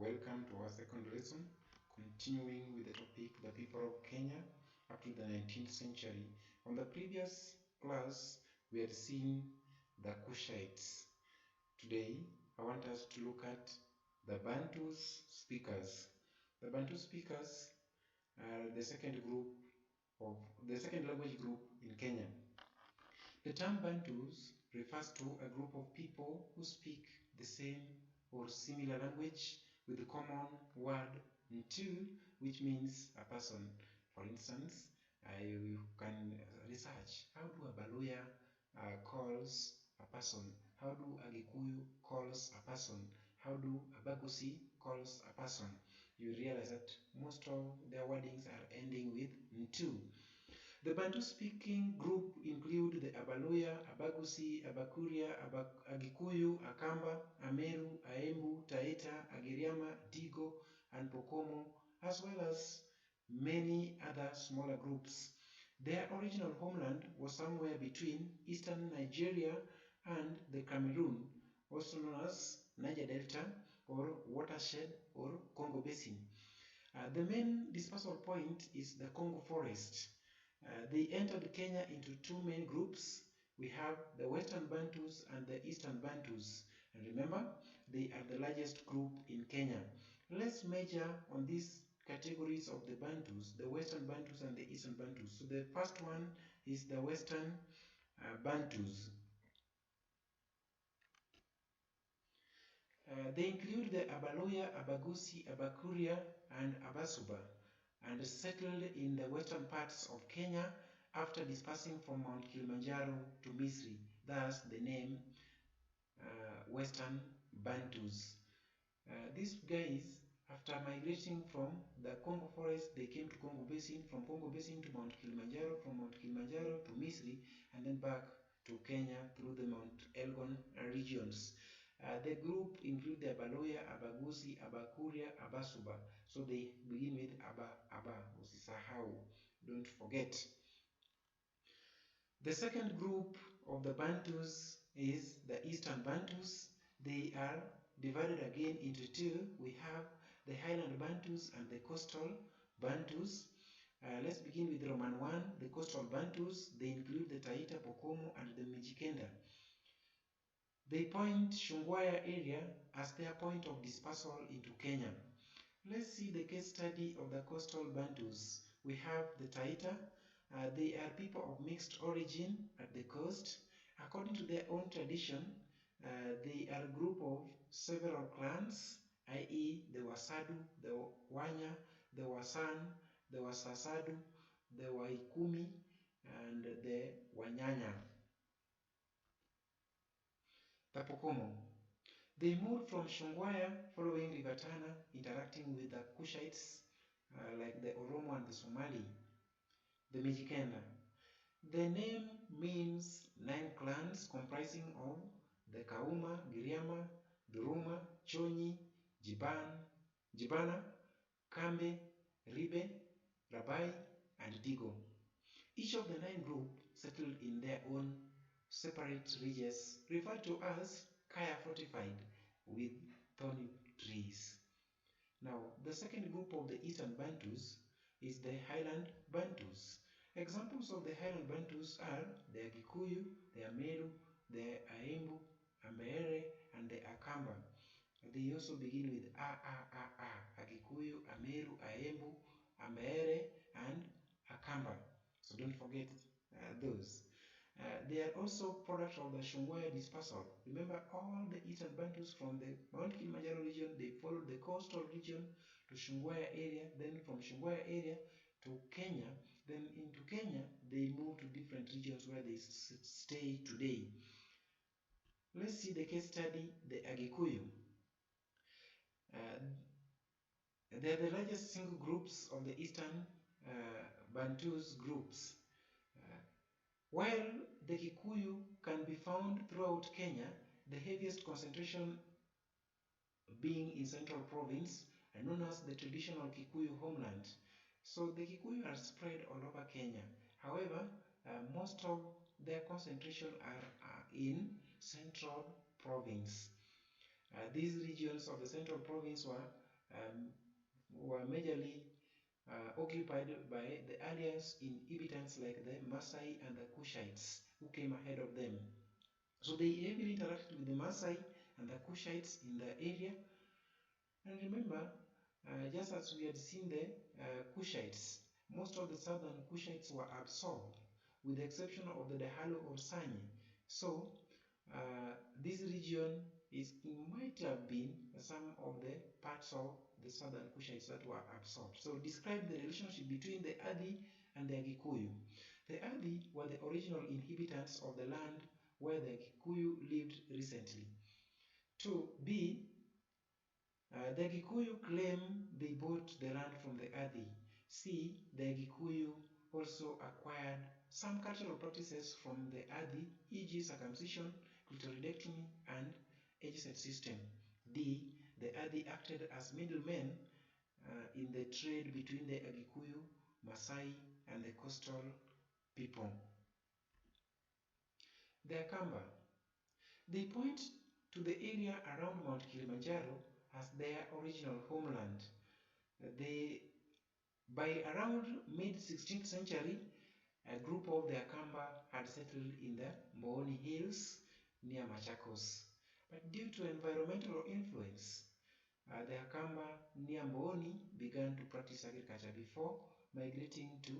Welcome to our second lesson, continuing with the topic the people of Kenya up to the 19th century. On the previous class, we had seen the Kushites. Today, I want us to look at the Bantu speakers. The Bantu speakers are the second language group in Kenya. The term Bantus refers to a group of people who speak the same or similar language with the common word "ntu", which means a person. For instance, you can research how do a Baluya calls a person, how do a Gikuyu calls a person, how do a Bagusi calls a person. You realize that most of their wordings are ending with "ntu". The Bantu-speaking group include the Abaluya, Abagusi, Abakuria, Agikuyu, Akamba, Ameru, Aembu, Taita, Agiriama, Digo, and Pokomo, as well as many other smaller groups. Their original homeland was somewhere between eastern Nigeria and the Cameroon, also known as Niger Delta or watershed or Congo Basin. The main dispersal point is the Congo forest. They entered Kenya into two main groups. We have the Western Bantus and the Eastern Bantus. And remember, they are the largest group in Kenya. Let's measure on these categories of the Bantus, the Western Bantus and the Eastern Bantus. So the first one is the Western Bantus. They include the Abaluya, Abagusi, Abakuria, and Abasuba, and settled in the western parts of Kenya after dispersing from Mount Kilimanjaro to Misri, thus the name Western Bantus. These guys, after migrating from the Congo forest, they came to Congo Basin, from Congo Basin to Mount Kilimanjaro, from Mount Kilimanjaro to Misri, and then back to Kenya through the Mount Elgon regions. The group include the Abaluya, Abagusi, Abakuria, Abasuba. So they begin with Aba, usisahau, don't forget. The second group of the Bantus is the Eastern Bantus. They are divided again into two. We have the Highland Bantus and the Coastal Bantus. Let's begin with Roman 1, the Coastal Bantus. They include the Taita, Pokomo, and the Mijikenda. They point Shungwaya area as their point of dispersal into Kenya. Let's see the case study of the Coastal Bantus. We have the Taita. They are people of mixed origin at the coast. According to their own tradition, they are a group of several clans, i.e. the Wasadu, the Wanya, the Wasan, the Wasasadu, the Waikumi, and the Wanyanya. The Pokomo. They moved from Shungwaya following River Tana, interacting with the Kushites like the Oromo and the Somali. The Mijikenda. The name means 9 clans comprising of the Kauma, Giriama, Duruma, Chonyi, Jibana, Kambe, Ribe, Rabai, and Digo. Each of the 9 groups settled in their own separate ridges referred to as Kaya fortified with thorny trees. Now, the second group of the Eastern Bantus is the Highland Bantus. Examples of the Highland Bantus are the Agikuyu, the Ameru, the Aembu, Ambere, and the Akamba. They also begin with Agikuyu, Ameru, Aembu, Ambere, and Akamba. So don't forget those. They are also products of the Shungwaya dispersal. Remember, all the Eastern Bantus from the Mount Kilimanjaro region, they followed the coastal region to Shungwaya area, then from Shungwaya area to Kenya, then into Kenya, they moved to different regions where they stay today. Let's see the case study, the Agikuyu. They are the largest single groups of the Eastern Bantus groups. While the Kikuyu can be found throughout Kenya, the heaviest concentration being in Central Province, and known as the traditional Kikuyu homeland. So the Kikuyu are spread all over Kenya. However, most of their concentration are in Central Province. These regions of the Central Province were were majorly occupied by the earliest inhabitants like the Maasai and the Kushites who came ahead of them. So they heavily interacted with the Maasai and the Kushites in the area. And remember, just as we had seen the Kushites, most of the southern Kushites were absorbed, with the exception of the Dahalo or Sanye. So this region might have been some of the parts of the southern Kushites that were absorbed. So describe the relationship between the Adi and the Gikuyu. The Adi were the original inhabitants of the land where the Gikuyu lived recently. 2b, the Gikuyu claim they bought the land from the Adi. C, the Gikuyu also acquired some cultural practices from the Adi, e.g. circumcision, clitoridectomy, and age-set system. D, the Adi acted as middlemen in the trade between the Gikuyu, Maasai, and the coastal people. The Akamba. They point to the area around Mount Kilimanjaro as their original homeland. By around mid-16th century, a group of the Akamba had settled in the Mbooni Hills near Machakos. But due to environmental influence, the Akamba near Mbooni began to practice agriculture before migrating to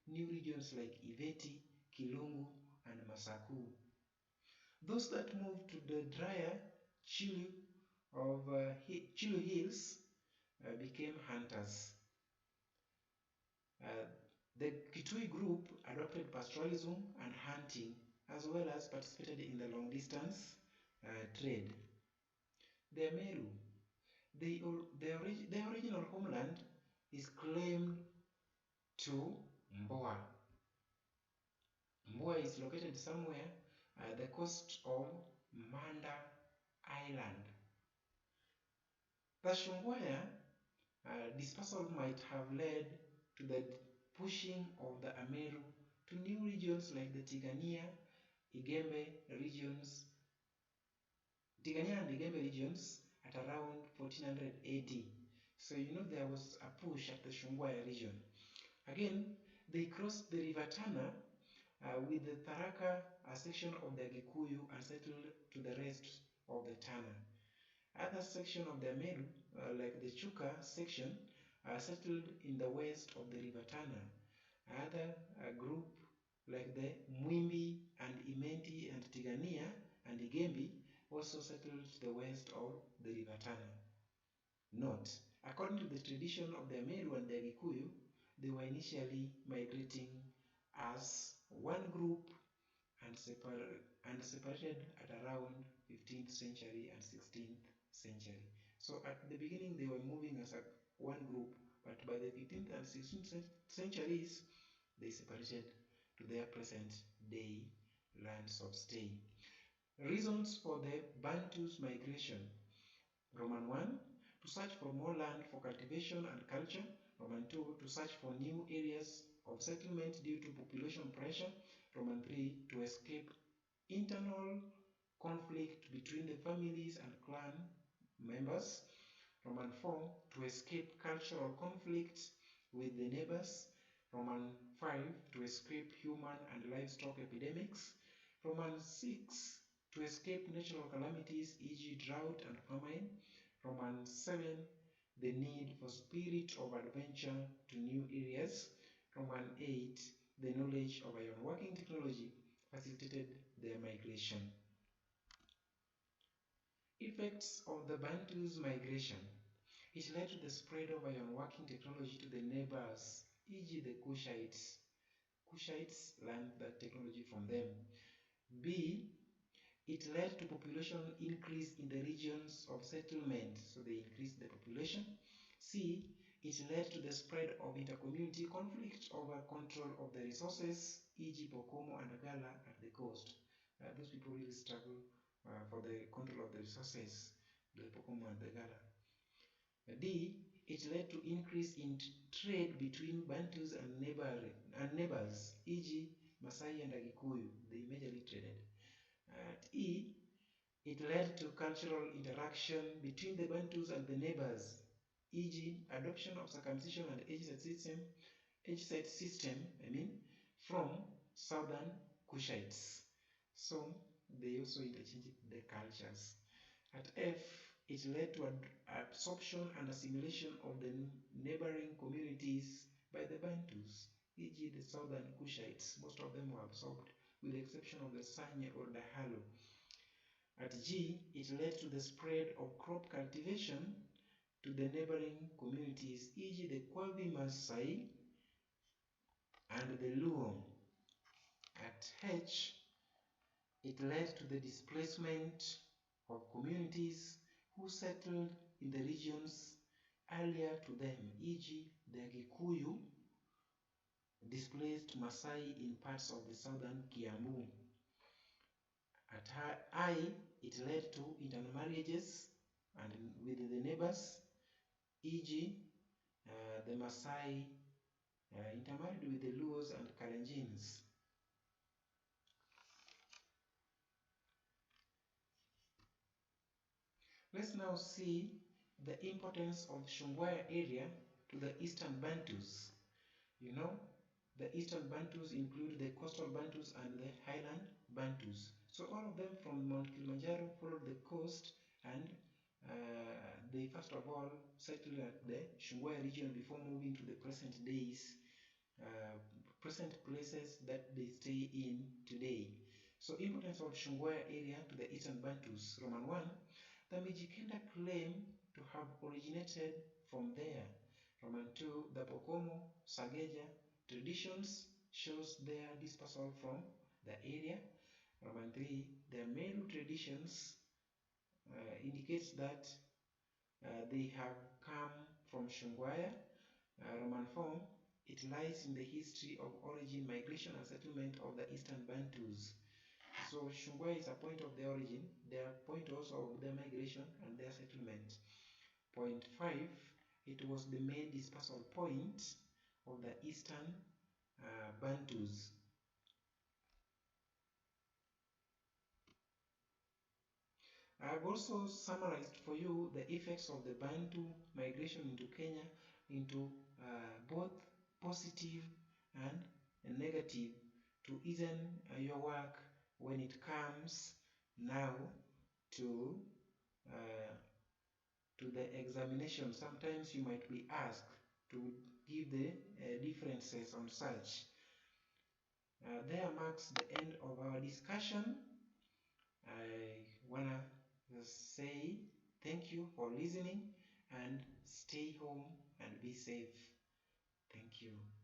new regions like Iveti, Kilungu, and Masaku. Those that moved to the drier Chilu Hills became hunters. The Kitui group adopted pastoralism and hunting, as well as participated in the long-distance trade. The Meru. Their original homeland is claimed to Mboa. Mboa is located somewhere at the coast of Manda Island. The Shungwaya dispersal might have led to the pushing of the Ameru to new regions like the Tigania and Igembe regions at around 1400 AD. So you know there was a push at the Shungwaya region. Again, they crossed the river Tana with the Tharaka section of the Gikuyu and settled to the rest of the Tana. Other section of the Ameru, like the Chuka section, settled in the west of the river Tana. Other group like the Mwimbi and Imenti and Tigania and Igembi also settled to the west of the river Tana. Note, according to the tradition of the Ameru and the Gikuyu, they were initially migrating as one group and separated at around 15th century and 16th century. So at the beginning they were moving as one group, but by the 15th and 16th centuries they separated to their present day lands of stay. Reasons for the Bantu's migration. Roman 1, to search for more land for cultivation and culture. Roman 2, to search for new areas of settlement due to population pressure. Roman 3, to escape internal conflict between the families and clan members. Roman 4, to escape cultural conflict with the neighbors. Roman 5, to escape human and livestock epidemics. Roman 6, to escape natural calamities, e.g. drought and famine. Roman 7, the need for spirit of adventure to new areas. Roman 8, the knowledge of iron working technology facilitated their migration. Effects of the Bantu's migration. It led to the spread of iron working technology to the neighbors, e.g. the Kushites. Kushites learned that technology from them. B, it led to population increase in the regions of settlement, so they increased the population. C, it led to the spread of intercommunity conflict over control of the resources, e.g. Pokomo and Gala at the coast. Those people really struggle for the control of the resources, the Pokomo and the Gala. D, it led to increase in trade between Bantus and neighbors, e.g. Maasai and Gikuyu. They majorly traded. E, it led to cultural interaction between the Bantus and the neighbors. e.g. adoption of circumcision and age-set system, from southern Kushites. So they also interchanged the cultures. At F, it led to absorption and assimilation of the neighboring communities by the Bantus, e.g. the southern Kushites. Most of them were absorbed, with the exception of the Sanye or the Halo. At G, it led to the spread of crop cultivation to the neighboring communities, e.g. the Kwavi Masai and the Luo. At H, it led to the displacement of communities who settled in the regions earlier to them, e.g. the Gikuyu displaced Masai in parts of the southern Kiambu. At I, it led to intermarriages and with the neighbors, e.g. The Masai intermarried with the Luos and Kalenjins. Let's now see the importance of Shungwaya area to the Eastern Bantus. You know, the Eastern Bantus include the coastal Bantus and the highland Bantus. So all of them from Mount Kilimanjaro followed the coast, and they first of all settled at the Shungwaya region before moving to the present places that they stay in today. So importance of Shungwaya area to the Eastern Bantus. Roman 1, the Mijikenda claim to have originated from there. Roman 2, the Pokomo, Sageja traditions shows their dispersal from the area. Roman 3, their Meru traditions indicates that they have come from Shungwaya. Roman 4, it lies in the history of origin, migration and settlement of the Eastern Bantus. So Shungwaya is a point of the origin, they are point also of their migration and their settlement. Point 5, it was the main dispersal point of the Eastern Bantus. I've also summarized for you the effects of the Bantu migration into Kenya into both positive and negative to ease your work when it comes now to the examination. Sometimes you might be asked to give the differences on such. There marks the end of our discussion. I wanna say thank you for listening and stay home and be safe. Thank you.